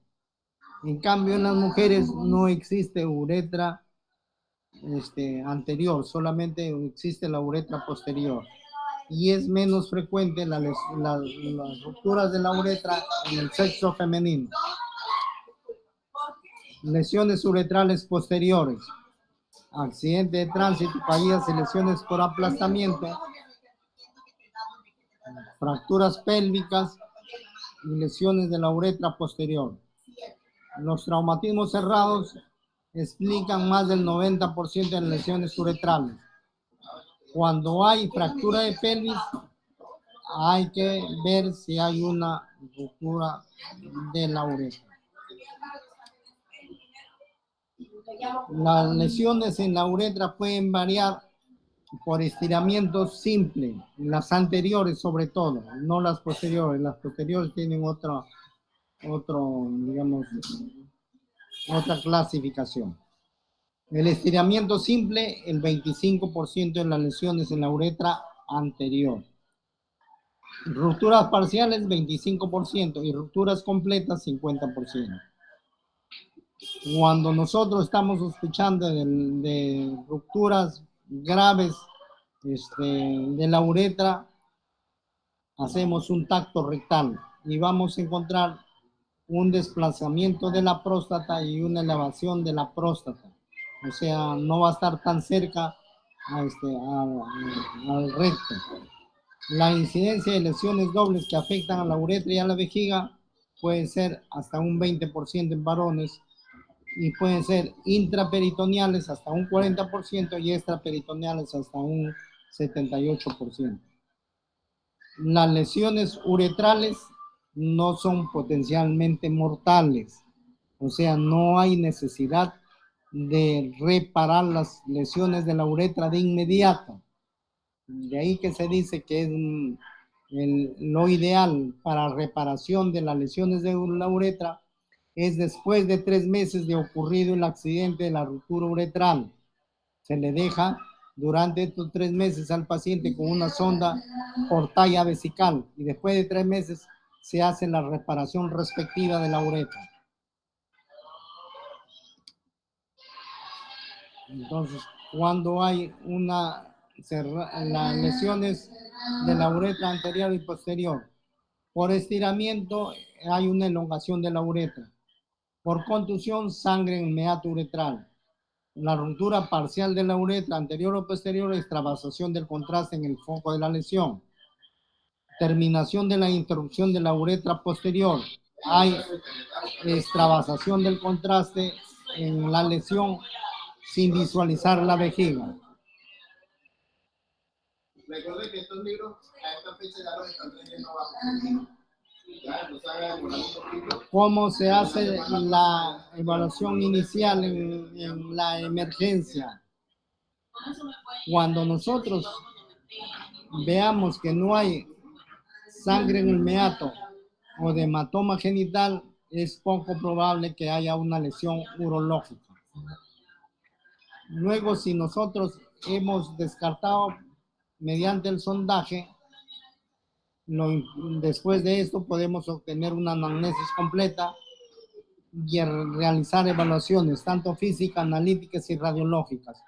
[SPEAKER 1] En cambio, en las mujeres no existe uretra anterior, solamente existe la uretra posterior. Y es menos frecuente las rupturas de la uretra en el sexo femenino. Lesiones uretrales posteriores, accidente de tránsito, caídas y lesiones por aplastamiento, fracturas pélvicas y lesiones de la uretra posterior. Los traumatismos cerrados explican más del 90% de lesiones uretrales. Cuando hay fractura de pelvis, hay que ver si hay una ruptura de la uretra. Las lesiones en la uretra pueden variar por estiramientos simples, las anteriores sobre todo, no las posteriores. Las posteriores tienen otra clasificación. El estiramiento simple, el 25% de las lesiones en la uretra anterior. Rupturas parciales, 25%, y rupturas completas, 50%. Cuando nosotros estamos sospechando de rupturas graves de la uretra, hacemos un tacto rectal y vamos a encontrar un desplazamiento de la próstata y una elevación de la próstata. O sea, no va a estar tan cerca al recto. La incidencia de lesiones dobles que afectan a la uretra y a la vejiga puede ser hasta un 20% en varones y pueden ser intraperitoneales hasta un 40% y extraperitoneales hasta un 78%. Las lesiones uretrales no son potencialmente mortales, o sea, no hay necesidad de reparar las lesiones de la uretra de inmediato. De ahí que se dice que es lo ideal para reparación de las lesiones de la uretra es después de 3 meses de ocurrido el accidente de la ruptura uretral. Se le deja durante estos 3 meses al paciente con una sonda por talla vesical y después de 3 meses se hace la reparación respectiva de la uretra. Entonces, cuando hay las lesiones de la uretra anterior y posterior, por estiramiento hay una elongación de la uretra. Por contusión, sangre en el meato uretral. La ruptura parcial de la uretra anterior o posterior, extravasación del contraste en el foco de la lesión. Terminación de la interrupción de la uretra posterior. Hay extravasación del contraste en la lesión sin visualizar la vejiga. Recuerde que estos libros a esta fecha ya los están teniendo abajo. ¿Cómo se hace la evaluación inicial en la emergencia? Cuando nosotros veamos que no hay sangre en el meato o de hematoma genital, es poco probable que haya una lesión urológica. Luego, si nosotros hemos descartado mediante el sondaje, después de esto podemos obtener una anamnesis completa y realizar evaluaciones, tanto físicas, analíticas y radiológicas.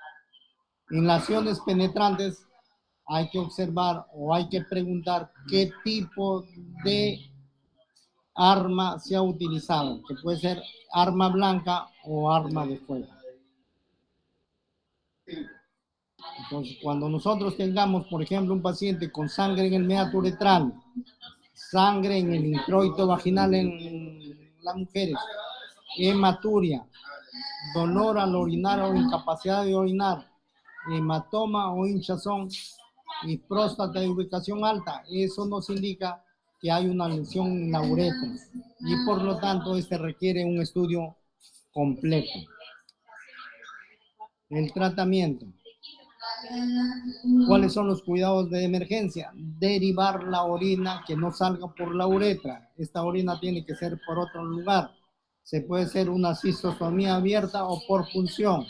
[SPEAKER 1] En lesiones penetrantes hay que observar o hay que preguntar qué tipo de arma se ha utilizado, que puede ser arma blanca o arma de fuego. Entonces, cuando nosotros tengamos, por ejemplo, un paciente con sangre en el meato uretral, sangre en el introito vaginal en las mujeres, hematuria, dolor al orinar o incapacidad de orinar, hematoma o hinchazón y próstata de ubicación alta, eso nos indica que hay una lesión en la uretra y por lo tanto este requiere un estudio completo. El tratamiento. ¿Cuáles son los cuidados de emergencia? Derivar la orina que no salga por la uretra. Esta orina tiene que ser por otro lugar. Se puede hacer una cistostomía abierta o por punción.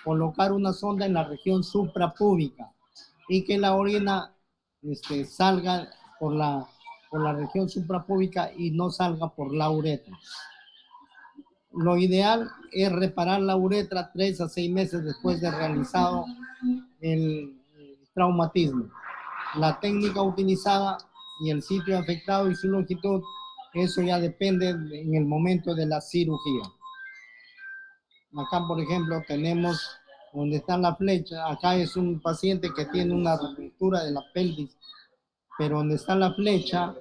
[SPEAKER 1] Colocar una sonda en la región suprapúbica y que la orina salga por la región suprapúbica y no salga por la uretra. Lo ideal es reparar la uretra 3 a 6 meses después de realizado el traumatismo. La técnica utilizada y el sitio afectado y su longitud, eso ya depende en el momento de la cirugía. Acá, por ejemplo, tenemos donde está la flecha. Acá es un paciente que tiene una ruptura de la pelvis, pero donde está la flecha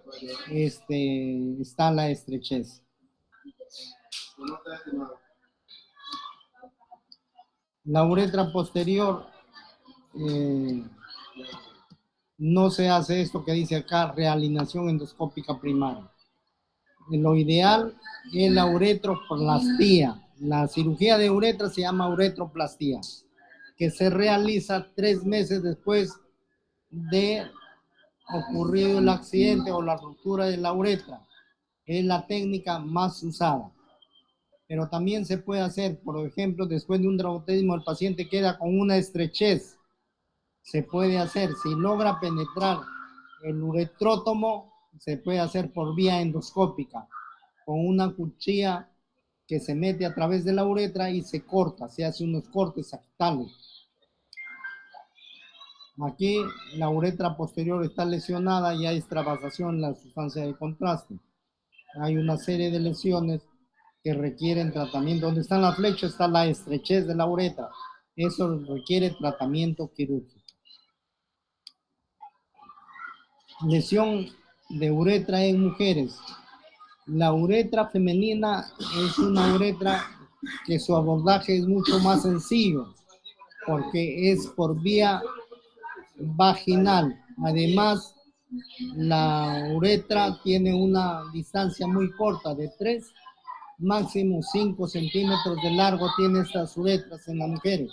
[SPEAKER 1] está la estrechez. La uretra posterior no se hace esto que dice acá, realineación endoscópica primaria. Lo ideal es la uretroplastia. La cirugía de uretra se llama uretroplastia, que se realiza 3 meses después de ocurrido el accidente o la ruptura de la uretra. Es la técnica más usada. Pero también se puede hacer, por ejemplo, después de un traumatismo, el paciente queda con una estrechez. Se puede hacer, si logra penetrar el uretrótomo, se puede hacer por vía endoscópica, con una cuchilla que se mete a través de la uretra y se corta, se hace unos cortes sagittales. Aquí la uretra posterior está lesionada y hay extravasación en la sustancia de contraste. Hay una serie de lesiones que requieren tratamiento. Donde están las flechas está la estrechez de la uretra. Eso requiere tratamiento quirúrgico. Lesión de uretra en mujeres. La uretra femenina es una uretra que su abordaje es mucho más sencillo porque es por vía vaginal. Además, la uretra tiene una distancia muy corta de 3, máximo 5 centímetros de largo tiene estas uretras en las mujeres.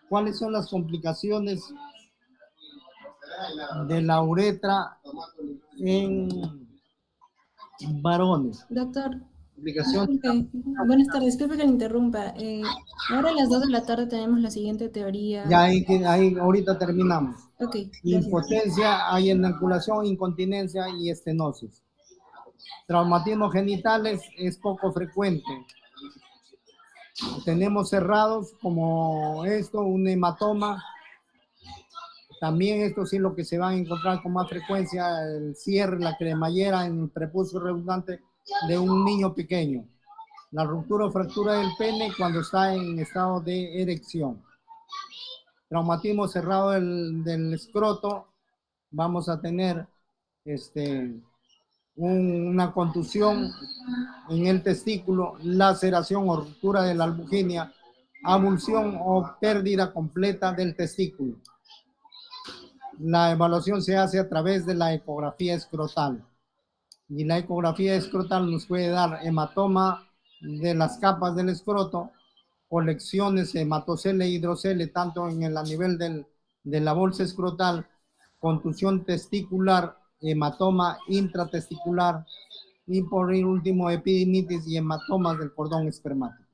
[SPEAKER 1] ¿Cuáles son las complicaciones de la uretra en varones?
[SPEAKER 2] Doctor,
[SPEAKER 1] Complicaciones.
[SPEAKER 2] buenas tardes, disculpe que le interrumpa. Ahora a las 2 de la tarde tenemos la siguiente teoría.
[SPEAKER 1] Ya ahí ahorita terminamos.
[SPEAKER 2] Ok, gracias.
[SPEAKER 1] Impotencia, hay eyacuulación, incontinencia y estenosis. Traumatismos genitales es poco frecuente. Tenemos cerrados como esto, un hematoma. También esto sí es lo que se va a encontrar con más frecuencia, el cierre, la cremallera en el prepucio redundante de un niño pequeño. La ruptura o fractura del pene cuando está en estado de erección. Traumatismo cerrado del escroto, vamos a tener una contusión en el testículo, laceración o ruptura de la albuginia, avulsión o pérdida completa del testículo. La evaluación se hace a través de la ecografía escrotal. Y la ecografía escrotal nos puede dar hematoma de las capas del escroto, colecciones hematocele e hidrocele, tanto en el a nivel de la bolsa escrotal, contusión testicular, hematoma intratesticular y por último epidimitis y hematomas del cordón espermático.